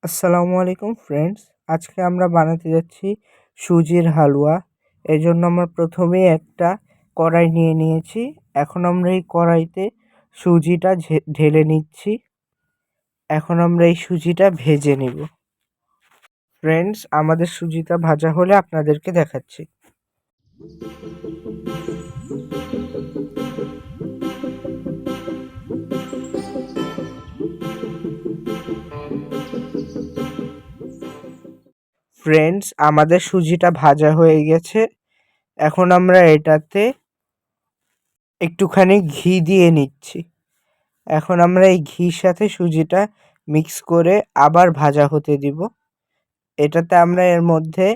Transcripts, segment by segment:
আসসালামু আলাইকুম ফ্রেন্ডস। আজকে আমরা বানাতে যাচ্ছি সুজির হালুয়া। এজন্য আমরা প্রথমেই একটা কড়াই নিয়ে নিয়েছি। এখন আমরা এই কড়াইতে সুজিটা ঢেলে নিচ্ছি। এখন আমরা এই সুজিটা ভেজে নিব। ফ্রেন্ডস, আমাদের সুজিটা ভাজা হলে আপনাদেরকে দেখাচ্ছি। ফ্রেন্ডস, আমাদের সুজিটা ভাজা হয়ে গেছে। এখন আমরা এটাতে একটুখানি ঘি দিয়ে নিচ্ছি। এখন আমরা এই ঘির সাথে সুজিটা মিক্স করে আবার ভাজা হতে দিব। এটাতে আমরা এর মধ্যে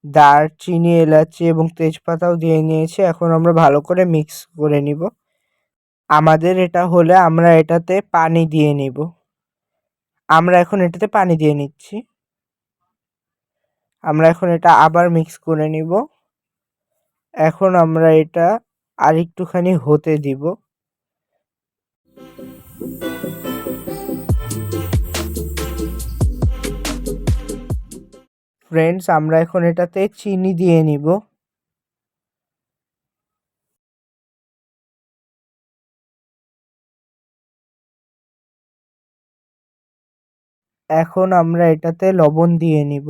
দারচিনি, এলাচি এবং তেজপাতাও দিয়ে নিয়েছি। এখন আমরা ভালো করে মিক্স করে নিব। আমাদের এটা হলে আমরা এটাতে পানি দিয়ে নিব। আমরা এখন এটাতে পানি দিয়ে নিচ্ছি। আমরা এখন এটা আবার মিক্স করে নিব। এখন আমরা এটা আরেকটুখানি হতে দিব। ফ্রেন্ডস, আমরা এখন এটাতে চিনি দিয়ে নিব। এখন আমরা এটাতে লবণ দিয়ে নিব।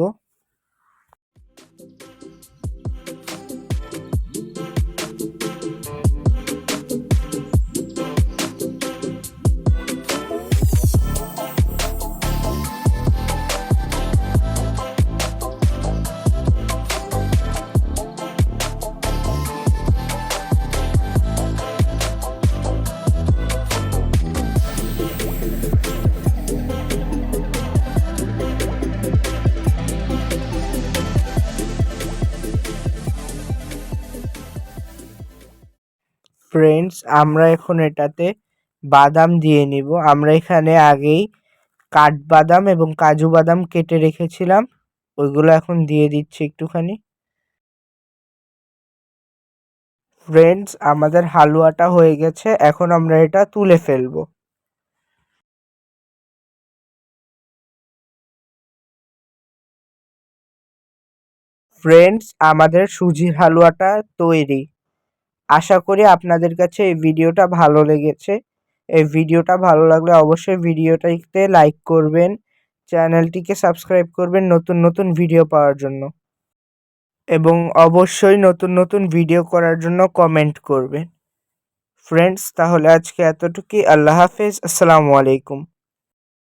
ফ্রেন্ডস, আমরা এখন এটাতে বাদাম দিয়ে নিব। আমরা এখানে আগেই কাঠবাদাম এবং কাজু বাদাম কেটে রেখেছিলাম, ওইগুলো এখন দিয়ে দিচ্ছি একটুখানি। ফ্রেন্ডস, আমাদের হালুয়াটা হয়ে গেছে। এখন আমরা এটা তুলে ফেলবো। ফ্রেন্ডস, আমাদের সুজির হালুয়াটা তৈরি। আশা করি আপনাদের কাছে এই ভিডিওটা ভালো লেগেছে। এই ভিডিওটা ভালো লাগলে অবশ্যই ভিডিওটাতে লাইক করবেন, চ্যানেলটিকে সাবস্ক্রাইব করবেন নতুন নতুন ভিডিও পাওয়ার জন্য, এবং অবশ্যই নতুন নতুন ভিডিও করার জন্য কমেন্ট করবেন। ফ্রেন্ডস, তাহলে আজকে এতটুকুই। আল্লাহ হাফেজ। আসসালামু আলাইকুম।